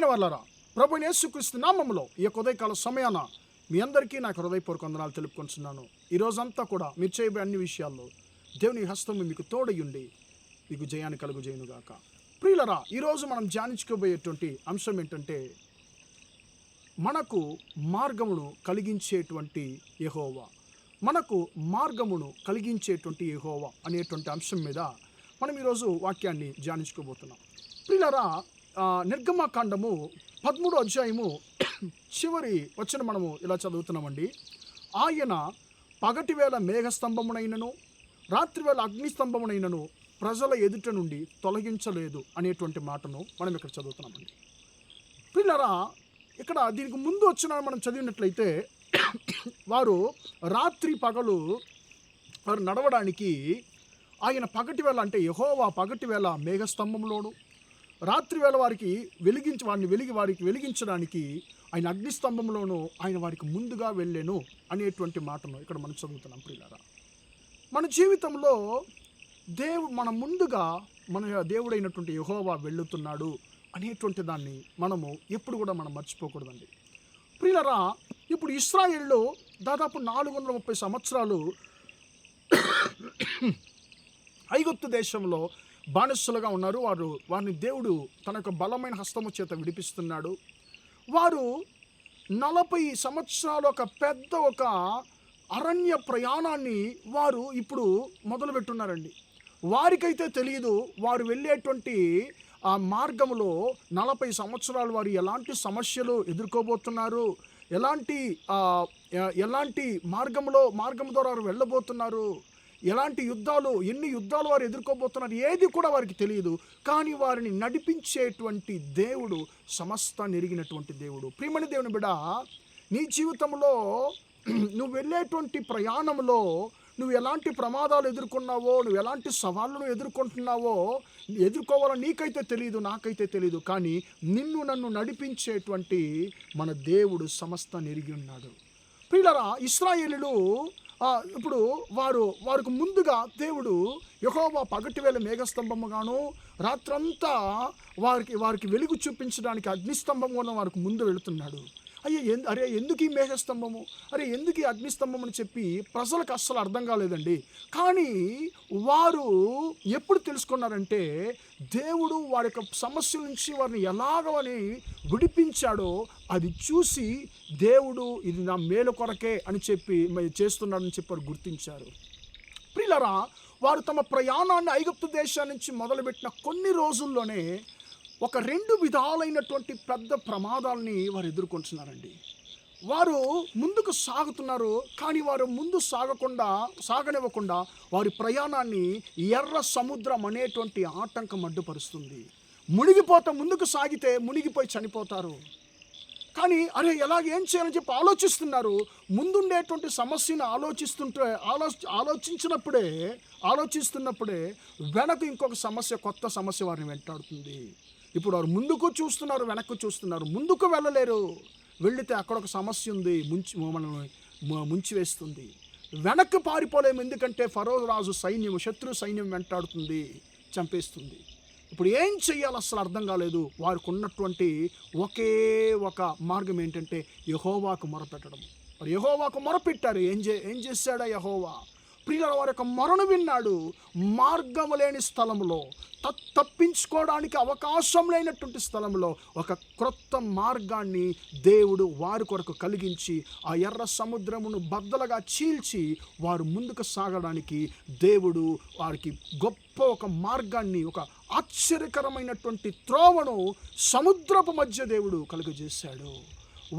ప్రియమైన వాళ్ళారా, ప్రభువైన యేసుక్రీస్తు నామములో ఈ యొక్క ఉదయకాల సమయాన మీ అందరికీ నాకు హృదయపూర్వక వందనాలు తెలుపుకుంటున్నాను. ఈ రోజంతా కూడా మీరు చేయబోయే అన్ని విషయాల్లో దేవుని హస్తము మీకు తోడయుండి మీకు జయాన్ని కలుగుజేయునుగాక. ప్రియులరా, ఈరోజు మనం ధ్యానించుకోబోయేటువంటి అంశం ఏంటంటే, మనకు మార్గమును కలిగించేటువంటి యెహోవా. మనకు మార్గమును కలిగించేటువంటి యెహోవా అనేటువంటి అంశం మీద మనం ఈరోజు వాక్యాన్ని ధ్యానించుకోబోతున్నాం. ప్రియులరా, నిర్గమకాండము 13వ అధ్యాయము చివరి వచనం మనము ఇలా చదువుతున్నామండి. ఆయన పగటివేళ మేఘస్తంభమునైనను రాత్రివేళ అగ్నిస్తంభమునైనను ప్రజల ఎదుట నుండి తొలగించలేదు అనేటువంటి మాటను మనం ఇక్కడ చదువుతున్నామండి. ప్రియులరా, ఇక్కడ దీనికి ముందు వచ్చిన మనం చదివినట్లయితే వారు రాత్రి పగలు వారు నడవడానికి ఆయన పగటివేళ, అంటే యెహోవా పగటివేళ మేఘస్తంభంలోను రాత్రివేళ వారికి వెలిగించడానికి ఆయన అగ్నిస్తంభంలోనూ ఆయన వారికి ముందుగా వెళ్ళాను అనేటువంటి మాటను ఇక్కడ మనం చదువుతున్నాం. ప్రియులారా, మన జీవితంలో మన ముందుగా మన దేవుడైనటువంటి యెహోవా వెళ్ళుతున్నాడు అనేటువంటి దాన్ని మనము ఎప్పుడు కూడా మనం మర్చిపోకూడదండి. ప్రియులారా, ఇప్పుడు ఇశ్రాయేలు దాదాపు 430 సంవత్సరాలు ఐగుప్తు దేశంలో బానిసలుగా ఉన్నారు. వారిని దేవుడు తన యొక్క బలమైన హస్తము చేత విడిపిస్తున్నాడు. వారు 40 సంవత్సరాలు ఒక అరణ్య ప్రయాణాన్ని వారు ఇప్పుడు మొదలుపెట్టున్నారండి. వారికైతే తెలియదు, వారు వెళ్ళేటువంటి ఆ మార్గంలో 40 సంవత్సరాలు వారు ఎలాంటి సమస్యలు ఎదుర్కోబోతున్నారు, ఎలాంటి మార్గం ద్వారా వారు వెళ్ళబోతున్నారు, ఎన్ని యుద్ధాలు వారు ఎదుర్కోబోతున్నారు, ఏది కూడా వారికి తెలియదు. కానీ వారిని నడిపించేటువంటి దేవుడు సమస్తాన్ని ఎరిగినటువంటి దేవుడు. ప్రియమైన దేవుని బిడ్డ, నీ జీవితంలో నువ్వు వెళ్ళేటువంటి ప్రయాణంలో నువ్వు ఎలాంటి ప్రమాదాలు ఎదుర్కొన్నావో, నువ్వు ఎలాంటి సవాళ్ళను ఎదుర్కోవాలో నీకైతే తెలియదు, నాకైతే తెలియదు. కానీ నన్ను నడిపించేటువంటి మన దేవుడు సమస్తాన్ని ఎరిగి ఉన్నాడు. ప్రియులారా, ఇశ్రాయేలీయులు ఇప్పుడు వారికి ముందుగా దేవుడు యెహోవా పగటివేళ మేఘస్తంభముగాను రాత్రంతా వారికి వెలుగు చూపించడానికి అగ్నిస్తంభంగాను వారికి ముందు వెళుతున్నాడు. ఎందుకు ఈ మేఘస్తంభము, ఎందుకు ఈ అగ్నిస్తంభం అని చెప్పి ప్రజలకు అస్సలు అర్థం కాలేదండి. కానీ వారు ఎప్పుడు తెలుసుకున్నారంటే, దేవుడు వారి యొక్క సమస్యల నుంచి వారిని ఎలాగని విడిపించాడో అది చూసి దేవుడు ఇది నా మేలు కొరకే అని చెప్పి చేస్తున్నాడని చెప్పి వారు గుర్తించారు. ప్రియులారా, వారు తమ ప్రయాణాన్ని ఐగుప్తు దేశం నుంచి మొదలుపెట్టిన కొన్ని రోజుల్లోనే 2 విధాలైనటువంటి పెద్ద ప్రమాదాలని వారు ఎదుర్కొంటున్నారండి. వారు ముందుకు సాగుతున్నారు, కానీ వారు ముందు సాగనివ్వకుండా వారి ప్రయాణాన్ని ఎర్ర సముద్రం అనేటువంటి ఆటంకం అడ్డుపరుస్తుంది. ముందుకు సాగితే మునిగిపోయి చనిపోతారు. కానీ ఏం చేయాలని చెప్పి ఆలోచిస్తున్నారు. ముందుండేటువంటి సమస్యను ఆలోచిస్తున్నప్పుడే వెనక ఇంకొక కొత్త సమస్య వారిని వెంటాడుతుంది. ఇప్పుడు వారు ముందుకు చూస్తున్నారు, వెనక్కు చూస్తున్నారు. ముందుకు వెళ్ళలేరు, వెళితే అక్కడ ఒక సమస్య ఉంది, మనల్ని ముంచివేస్తుంది. వెనక్కి పారిపోలేము, ఎందుకంటే ఫరో రాజు శత్రు సైన్యం వెంటాడుతుంది, చంపేస్తుంది. ఇప్పుడు ఏం చెయ్యాలో అసలు అర్థం కాలేదు. వారికి ఉన్నటువంటి ఒకే ఒక మార్గం ఏంటంటే యెహోవాకు మొరపెట్టడం. మరి యెహోవాకు మొరపెట్టారు. ఏం చేశాడా యెహోవా? ప్రియుల వారి యొక్క మొరను విన్నాడు. మార్గము లేని స్థలంలో, తప్పించుకోవడానికి అవకాశం లేనటువంటి స్థలంలో ఒక క్రొత్త మార్గాన్ని దేవుడు వారి కొరకు కలిగించి ఆ ఎర్ర సముద్రమును బద్దలుగా చీల్చి వారు ముందుకు సాగడానికి దేవుడు వారికి గొప్ప ఒక మార్గాన్ని, ఒక ఆశ్చర్యకరమైనటువంటి త్రోవను సముద్రపు మధ్య దేవుడు కలుగజేశాడు.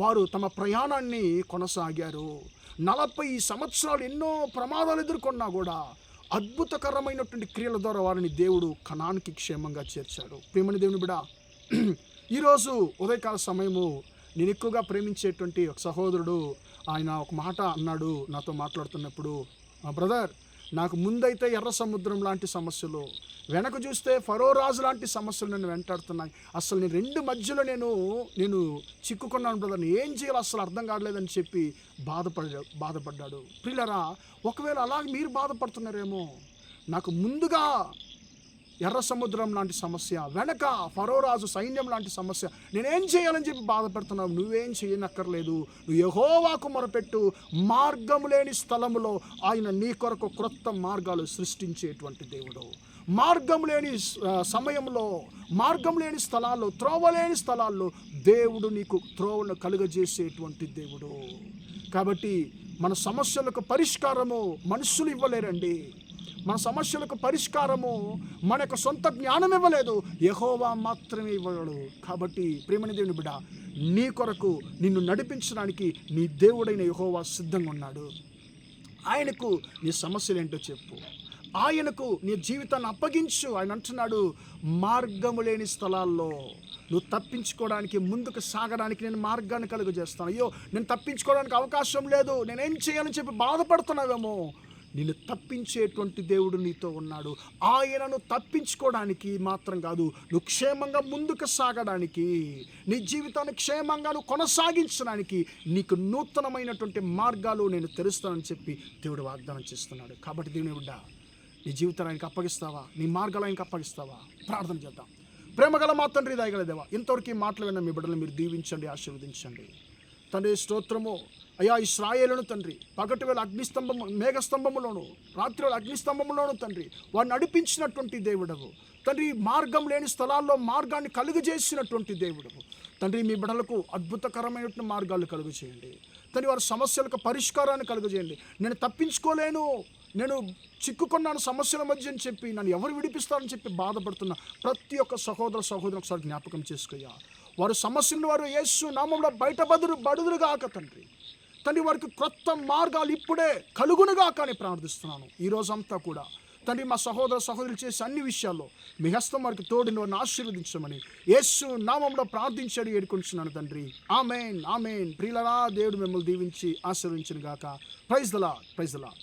వారు తమ ప్రయాణాన్ని కొనసాగారు. 40 సంవత్సరాలు ఎన్నో ప్రమాదాలు ఎదుర్కొన్నా కూడా అద్భుతకరమైనటువంటి క్రియల ద్వారా వారిని దేవుడు కనానికి క్షేమంగా చేర్చాడు. ప్రియమైన దేవుని బిడ్డ, ఈరోజు ఉదయకాల సమయము నేను ఎక్కువగా ప్రేమించేటువంటి ఒక సహోదరుడు ఆయన ఒక మాట అన్నాడు నాతో మాట్లాడుతున్నప్పుడు, మా బ్రదర్, నాకు ముందైతే ఎర్ర సముద్రం లాంటి సమస్యలు, వెనక చూస్తే ఫరో రాజు లాంటి సమస్యలు నన్ను వెంటాడుతున్నాయి. అసలు నేను 2 మధ్యలో నేను చిక్కుకున్నాను బ్రదర్, ఏం చేయాలో అసలు అర్థం కావట్లేదని చెప్పి బాధపడ్డాడు. ప్రియులారా, ఒకవేళ అలాగే మీరు బాధపడుతున్నారేమో, నాకు ముందుగా ఎర్ర సముద్రం లాంటి సమస్య, వెనక ఫరో రాజు సైన్యం లాంటి సమస్య, నేనేం చేయాలని చెప్పి బాధపడుతున్నావు. నువ్వేం చేయనక్కర్లేదు. నువ్వు యెహోవాకు మొరపెట్టు. మార్గము లేని స్థలములో ఆయన నీ కొరకు క్రొత్త మార్గాలు సృష్టించేటువంటి దేవుడు. మార్గం లేని సమయంలో, మార్గం లేని స్థలాల్లో, త్రోవలేని స్థలాల్లో దేవుడు నీకు త్రోవను కలుగజేసేటువంటి దేవుడు. కాబట్టి మన సమస్యలకు పరిష్కారము మనుషులు ఇవ్వలేరండి. మన సమస్యలకు పరిష్కారము మన యొక్క సొంత జ్ఞానం ఇవ్వలేదు, యెహోవా మాత్రమే ఇవ్వగలడు. కాబట్టి ప్రియమైన దేవుని బిడ్డ, నీ కొరకు నిన్ను నడిపించడానికి నీ దేవుడైన యెహోవా సిద్ధంగా ఉన్నాడు. ఆయనకు నీ సమస్యలు ఏంటో చెప్పు, ఆయనకు నీ జీవితాన్ని అప్పగించు. ఆయన అంటున్నాడు, మార్గము లేని స్థలాల్లో నువ్వు తప్పించుకోవడానికి, ముందుకు సాగడానికి నేను మార్గాన్ని కలుగజేస్తాను. అయ్యో, నేను తప్పించుకోవడానికి అవకాశం లేదు, నేనేం చేయాలని చెప్పి బాధపడుతున్నావేమో, నిన్ను తప్పించేటువంటి దేవుడు నీతో ఉన్నాడు. ఆయనను తప్పించుకోవడానికి మాత్రం కాదు, నువ్వు క్షేమంగా ముందుకు సాగడానికి, నీ జీవితాన్ని క్షేమంగా నువ్వు కొనసాగించడానికి నీకు నూతనమైనటువంటి మార్గాలు నేను తెరుస్తానని చెప్పి దేవుడు వాగ్దానం చేస్తున్నాడు. కాబట్టి దేవుని బిడ్డ, నీ జీవితాన్ని ఆయనకు అప్పగిస్తావా? నీ మార్గాలు ఆయనకు అప్పగిస్తావా? ప్రార్థన చేద్దాం. ప్రేమగల మా తండ్రి, దయగల దేవా, ఇంతవరకు ఈ మాటలు విన్న మీ బిడ్డలు మీరు దీవించండి, ఆశీర్వదించండి తండ్రి. స్తోత్రము అయ్యా. ఇశ్రాయేలును తండ్రి, పగటి వేళ అగ్నిస్తంభము, మేఘస్తంభములోను, రాత్రి వేళ అగ్నిస్తంభములోను తండ్రి వారిని నడిపించినటువంటి దేవుడవు తండ్రి. మార్గం లేని స్థలాల్లో మార్గాన్ని కలుగజేసినటువంటి దేవుడవు తండ్రి. మీ బిడ్డలకు అద్భుతకరమైనటువంటి మార్గాలు కలుగు చేయండి తండ్రి. వారి సమస్యలకు పరిష్కారాన్ని కలుగజేయండి. నేను తప్పించుకోలేను, నేను చిక్కుకున్నాను సమస్యల మధ్య అని చెప్పి, నన్ను ఎవరు విడిపిస్తారని చెప్పి బాధపడుతున్న ప్రతి ఒక్క సహోదరు ఒకసారి జ్ఞాపకం చేసుకోయ్యా. వారి సమస్యలను వారు యేసు నామంలో బడుదురుగాక తండ్రి. తండ్రి వారికి క్రొత్త మార్గాలు ఇప్పుడే కలుగునుగాక అని ప్రార్థిస్తున్నాను. ఈ రోజంతా కూడా తండ్రి మా సహోదరులు చేసే అన్ని విషయాల్లో మీ హస్తం వారికి తోడిని వారిని ఆశీర్వదించమని యేసు నామంలో ప్రార్థించడి ఏడుకొంచున్నాను తండ్రి. ఆమేన్, ఆమేన్. ప్రియులారా, దేవుడు మిమ్మల్ని దీవించి ఆశీర్వదించును గాక. Praise the lord, praise the lord.